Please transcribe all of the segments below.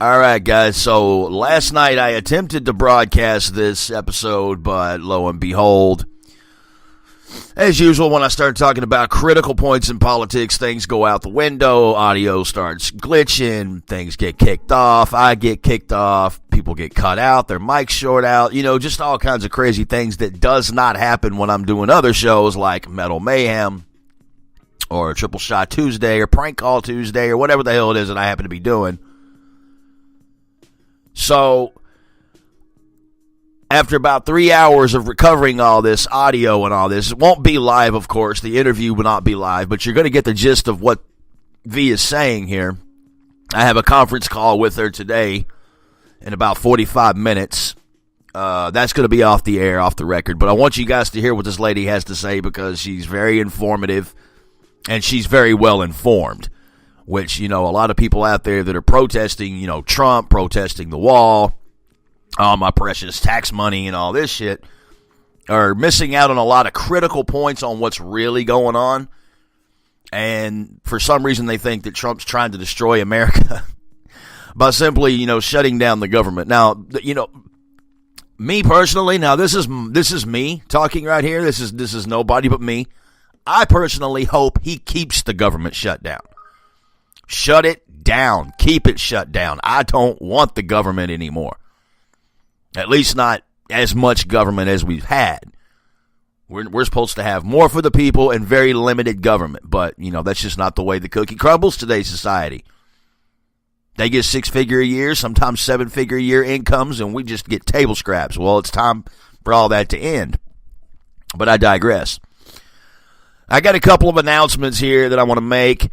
All right, guys. So last night I attempted to broadcast this episode, but lo and behold, as usual, when I start talking about critical points in politics, things go out the window, audio starts glitching, things get kicked off, I get kicked off, people get cut out, their mics short out, just all kinds of crazy things that does not happen when I'm doing other shows like Metal Mayhem or Triple Shot Tuesday or Prank Call Tuesday or whatever the hell it is that I happen to be doing. So, after about 3 hours of recovering all this audio and all this, it won't be live, of course. The interview will not be live, but you're going to get the gist of what V is saying here. I have a conference call with her today in about 45 minutes. That's going to be off the air, off the record, but I want you guys to hear what this lady has to say because she's very informative and she's very well informed. Which, a lot of people out there that are protesting, Trump, protesting the wall, all my precious tax money and all this shit, are missing out on a lot of critical points on what's really going on. And for some reason, they think that Trump's trying to destroy America by simply, shutting down the government. Now, me personally, now this is me talking right here. This is nobody but me. I personally hope he keeps the government shut down. Shut it down. Keep it shut down. I don't want the government anymore. At least not as much government as we've had. We're supposed to have more for the people and very limited government. But, that's just not the way the cookie crumbles today's society. They get 6-figure a year, sometimes 7-figure a year incomes, and we just get table scraps. Well, it's time for all that to end. But I digress. I got a couple of announcements here that I want to make.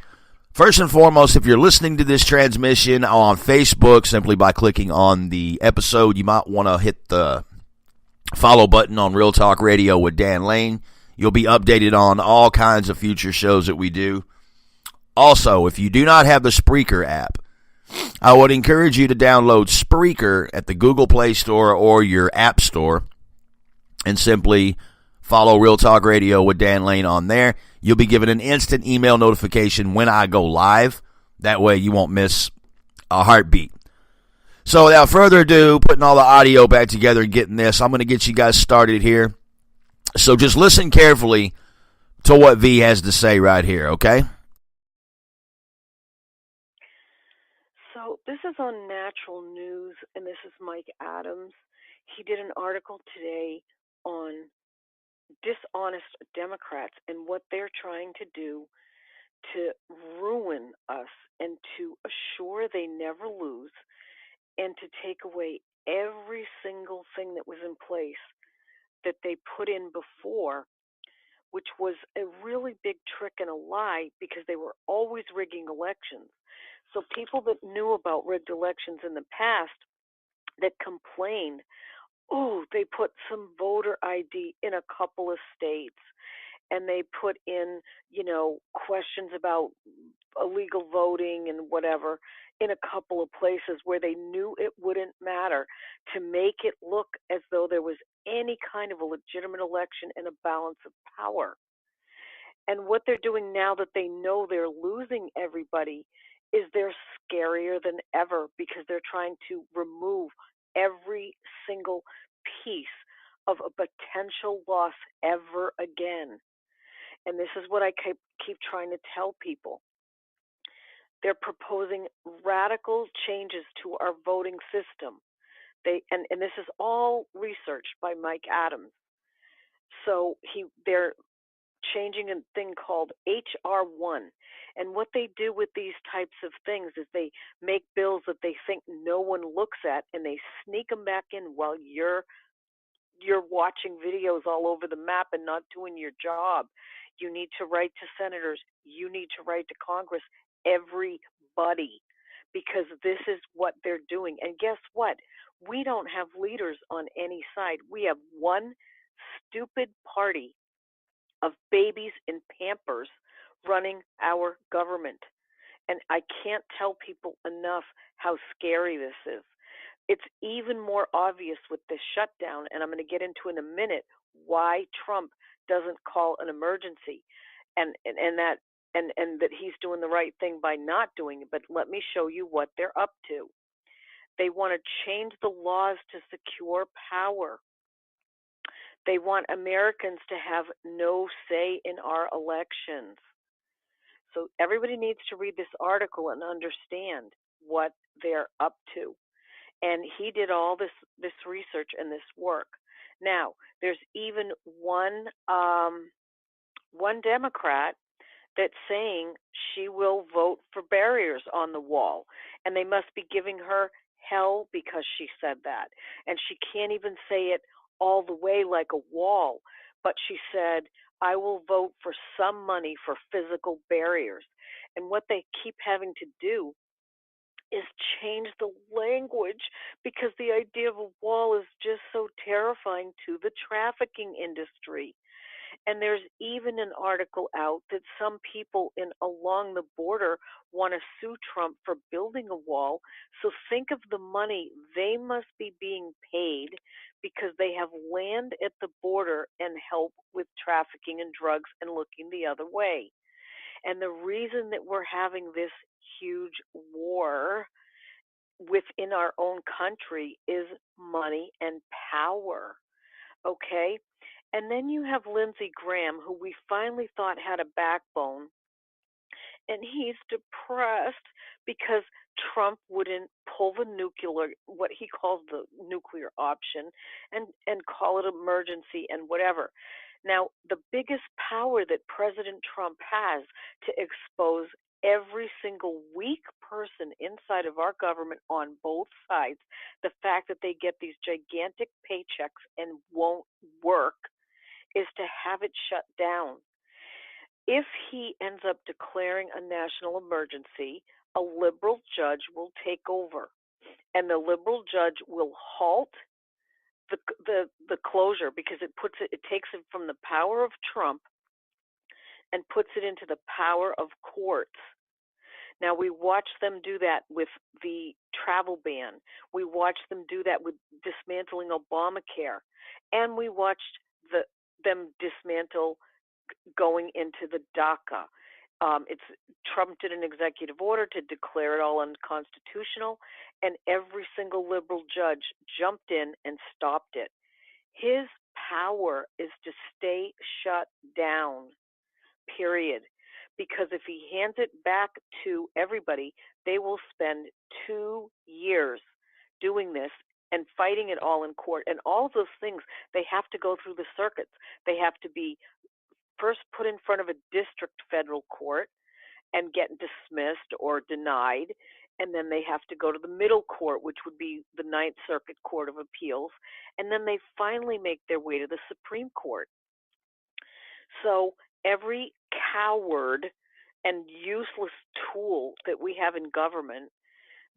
First and foremost, if you're listening to this transmission on Facebook, simply by clicking on the episode, you might want to hit the follow button on Real Talk Radio with Dan Lane. You'll be updated on all kinds of future shows that we do. Also, if you do not have the Spreaker app, I would encourage you to download Spreaker at the Google Play Store or your App Store and simply follow Real Talk Radio with Dan Lane on there. You'll be given an instant email notification when I go live. That way you won't miss a heartbeat. So without further ado, putting all the audio back together and getting this, I'm going to get you guys started here. So just listen carefully to what V has to say right here, okay? So this is on Natural News, and this is Mike Adams. He did an article today on dishonest Democrats and what they're trying to do to ruin us and to assure they never lose and to take away every single thing that was in place that they put in before, which was a really big trick and a lie because they were always rigging elections. So people that knew about rigged elections in the past that complained, they put some voter ID in a couple of states, and they put in, questions about illegal voting and whatever in a couple of places where they knew it wouldn't matter to make it look as though there was any kind of a legitimate election and a balance of power. And what they're doing now that they know they're losing everybody is they're scarier than ever because they're trying to remove every single piece of a potential loss ever again. And this is what I keep trying to tell people. They're proposing radical changes to our voting system. And this is all researched by Mike Adams. So they're changing a thing called HR1. And what they do with these types of things is they make bills that they think no one looks at, and they sneak them back in while you're watching videos all over the map and not doing your job. You need to write to senators. You need to write to Congress. Everybody. Because this is what they're doing. And guess what? We don't have leaders on any side. We have one stupid party of babies in Pampers running our government. And I can't tell people enough how scary this is. It's even more obvious with this shutdown, and I'm going to get into in a minute why Trump doesn't call an emergency, and that he's doing the right thing by not doing it. But let me show you what they're up to. They want to change the laws to secure power. They want Americans to have no say in our elections. So everybody needs to read this article and understand what they're up to. And he did all this research and this work. Now, there's even one Democrat that's saying she will vote for barriers on the wall, and they must be giving her hell because she said that. And she can't even say it all the way like a wall, but she said, I will vote for some money for physical barriers. And what they keep having to do is change the language, because the idea of a wall is just so terrifying to the trafficking industry. And there's even an article out that some people in along the border want to sue Trump for building a wall. So think of the money they must be being paid because they have land at the border and help with trafficking and drugs and looking the other way. And the reason that we're having this huge war within our own country is money and power. Okay? And then you have Lindsey Graham, who we finally thought had a backbone, and he's depressed because Trump wouldn't pull the nuclear, what he calls the nuclear option, and call it emergency and whatever. Now, the biggest power that President Trump has to expose every single weak person inside of our government on both sides, the fact that they get these gigantic paychecks and won't work, is to have it shut down. If he ends up declaring a national emergency, a liberal judge will take over, and the liberal judge will halt the closure, because it takes it from the power of Trump and puts it into the power of courts. Now, we watched them do that with the travel ban. We watched them do that with dismantling Obamacare. And we watched them dismantle going into the DACA. Trump did an executive order to declare it all unconstitutional, and every single liberal judge jumped in and stopped it. His power is to stay shut down, period. Because if he hands it back to everybody, they will spend 2 years doing this and fighting it all in court. And all of those things, they have to go through the circuits. They have to be first put in front of a district federal court and get dismissed or denied. And then they have to go to the middle court, which would be the Ninth Circuit Court of Appeals. And then they finally make their way to the Supreme Court. So every coward and useless tool that we have in government,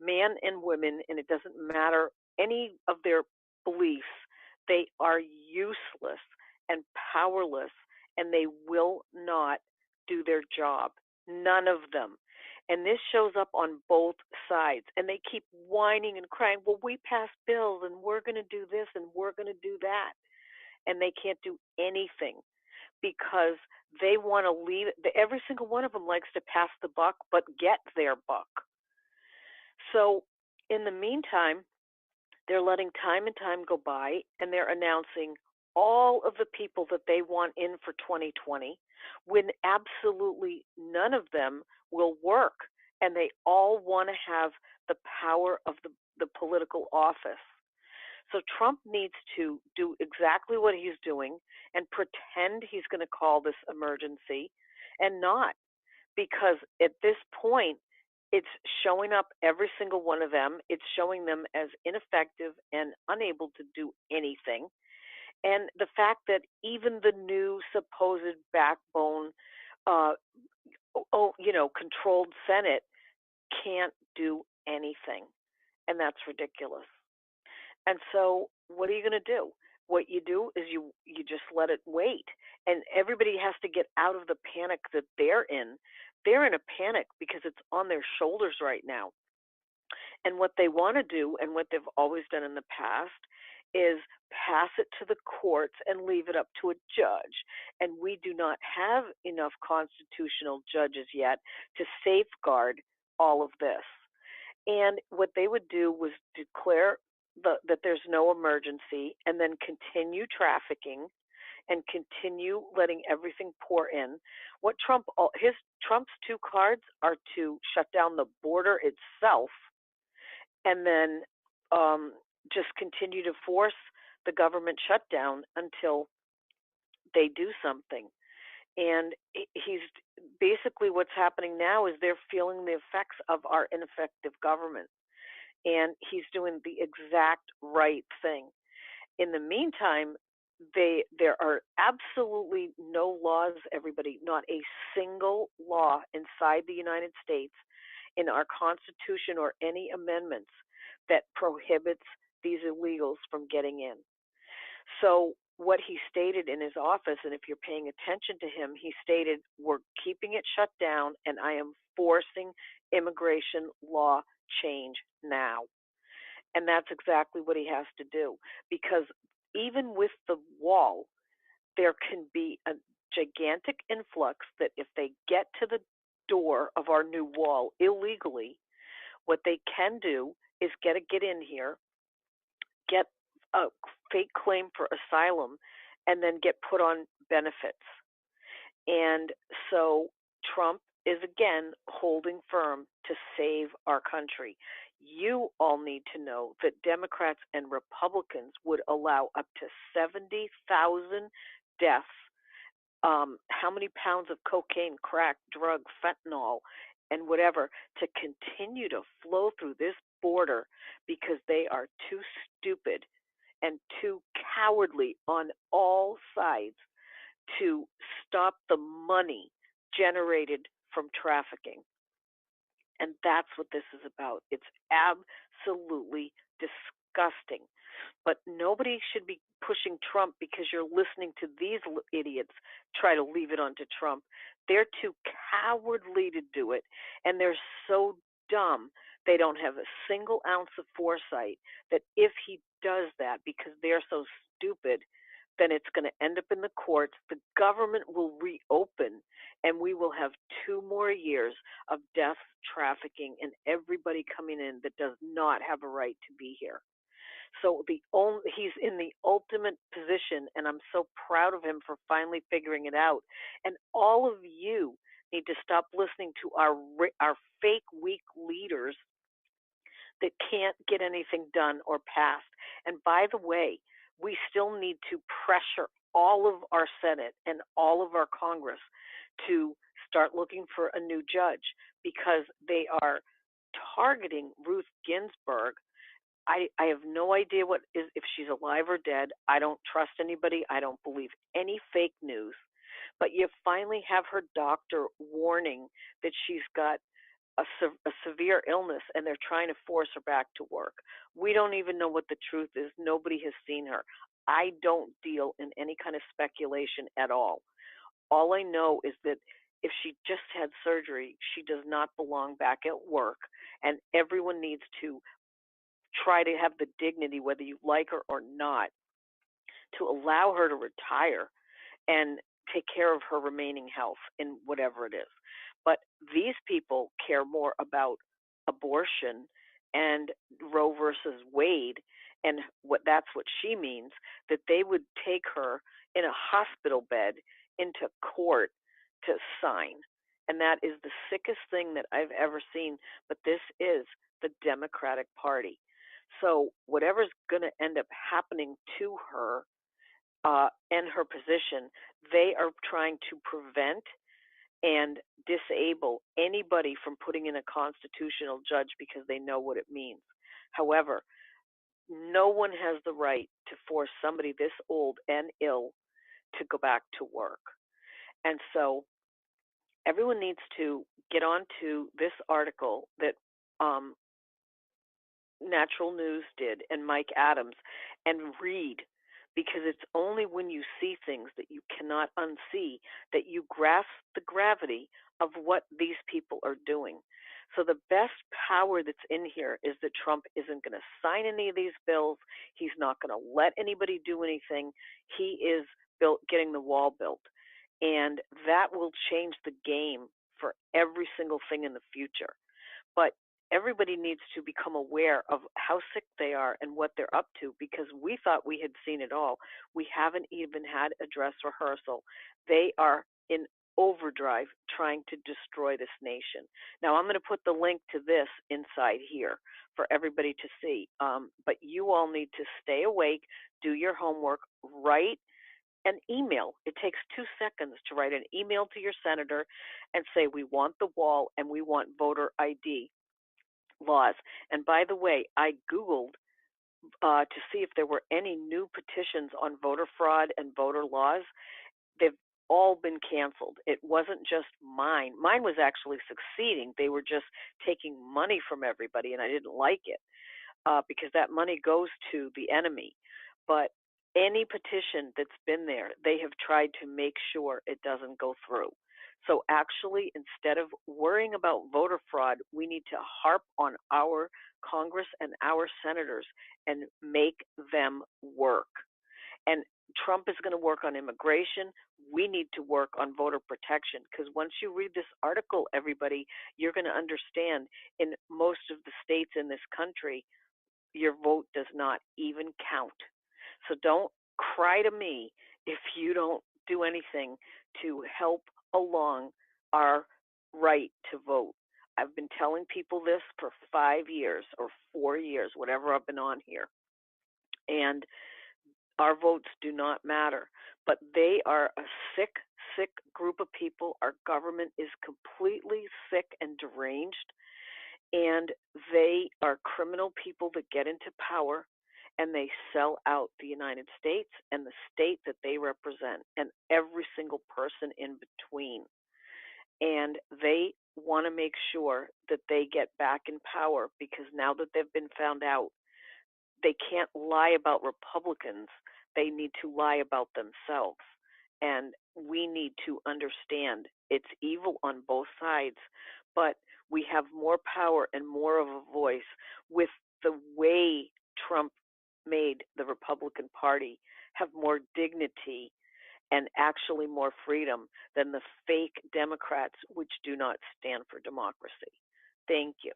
man and women, and it doesn't matter any of their beliefs, they are useless and powerless, and they will not do their job. None of them. And this shows up on both sides. And they keep whining and crying, well, we passed bills and we're going to do this and we're going to do that. And they can't do anything because they want to leave. Every single one of them likes to pass the buck, but get their buck. So in the meantime, they're letting time and time go by, and they're announcing all of the people that they want in for 2020, when absolutely none of them will work, and they all want to have the power of the political office. So Trump needs to do exactly what he's doing and pretend he's going to call this emergency and not, because at this point, it's showing up every single one of them. It's showing them as ineffective and unable to do anything. And the fact that even the new supposed backbone, controlled Senate can't do anything. And that's ridiculous. And so what are you going to do? What you do is you just let it wait. And everybody has to get out of the panic that they're in. They're in a panic because it's on their shoulders right now. And what they want to do, and what they've always done in the past, is pass it to the courts and leave it up to a judge. And we do not have enough constitutional judges yet to safeguard all of this. And what they would do was declare that there's no emergency and then continue trafficking and continue letting everything pour in. What Trump's two cards are to shut down the border itself and then just continue to force the government shutdown until they do something. And he's basically, what's happening now is they're feeling the effects of our ineffective government. And he's doing the exact right thing. In the meantime, there are absolutely no laws, everybody, not a single law inside the United States in our Constitution or any amendments that prohibits these illegals from getting in. So what he stated in his office, and if you're paying attention to him, he stated, we're keeping it shut down and I am forcing immigration law change now. And that's exactly what he has to do, because even with the wall, there can be a gigantic influx that if they get to the door of our new wall illegally, what they can do is get in here, get a fake claim for asylum, and then get put on benefits. And so Trump is again holding firm to save our country. You all need to know that Democrats and Republicans would allow up to 70,000 deaths. How many pounds of cocaine, crack, drug, fentanyl, and whatever to continue to flow through this border because they are too stupid and too cowardly on all sides to stop the money generated from trafficking. And that's what this is about. It's absolutely disgusting. But nobody should be pushing Trump because you're listening to these idiots try to leave it onto Trump. They're too cowardly to do it, and they're so dumb they don't have a single ounce of foresight that if he does that because they're so stupid, then it's going to end up in the courts. The government will reopen, and we will have 2 more years of death, trafficking, and everybody coming in that does not have a right to be here. So he's in the ultimate position, and I'm so proud of him for finally figuring it out. And all of you need to stop listening to our fake, weak leaders that can't get anything done or passed. And by the way, we still need to pressure all of our Senate and all of our Congress to start looking for a new judge because they are targeting Ruth Ginsburg. I have no idea if she's alive or dead. I don't trust anybody. I don't believe any fake news. But you finally have her doctor warning that she's got a severe illness and they're trying to force her back to work. We don't even know what the truth is. Nobody has seen her. I don't deal in any kind of speculation at all. All I know is that if she just had surgery, she does not belong back at work, and everyone needs to try to have the dignity, whether you like her or not, to allow her to retire and take care of her remaining health in whatever it is. But these people care more about abortion and Roe versus Wade, and that's what she means, that they would take her in a hospital bed into court to sign. And that is the sickest thing that I've ever seen. But this is the Democratic Party. So whatever's going to end up happening to her and her position, they are trying to prevent and disable anybody from putting in a constitutional judge because they know what it means. However, no one has the right to force somebody this old and ill to go back to work. And so everyone needs to get on to this article that Natural News did and Mike Adams and read, because it's only when you see things that you cannot unsee that you grasp the gravity of what these people are doing. So the best power that's in here is that Trump isn't going to sign any of these bills. He's not going to let anybody do anything. He is getting the wall built. And that will change the game for every single thing in the future. But everybody needs to become aware of how sick they are and what they're up to, because we thought we had seen it all. We haven't even had a dress rehearsal. They are in overdrive trying to destroy this nation. Now, I'm going to put the link to this inside here for everybody to see. But you all need to stay awake, do your homework, write an email. It takes 2 seconds to write an email to your senator and say, we want the wall and we want voter ID laws. And by the way, I Googled to see if there were any new petitions on voter fraud and voter laws. They've all been canceled. It wasn't just mine. Mine was actually succeeding. They were just taking money from everybody, and I didn't like it because that money goes to the enemy. But any petition that's been there, they have tried to make sure it doesn't go through. So actually, instead of worrying about voter fraud, we need to harp on our Congress and our senators and make them work. And Trump is going to work on immigration. We need to work on voter protection, because once you read this article, everybody, you're going to understand in most of the states in this country, your vote does not even count. So don't cry to me if you don't do anything to help along our right to vote. I've been telling people this for 5 years or 4 years, whatever I've been on here. And our votes do not matter, but they are a sick group of people. Our government is completely sick and deranged, and they are criminal people that get into power, and they sell out the United States and the state that they represent and every single person in between. And they want to make sure that they get back in power, because now that they've been found out, they can't lie about Republicans. They need to lie about themselves. And we need to understand it's evil on both sides, but we have more power and more of a voice with the way Trump made the Republican Party have more dignity and actually more freedom than the fake Democrats, which do not stand for democracy. Thank you.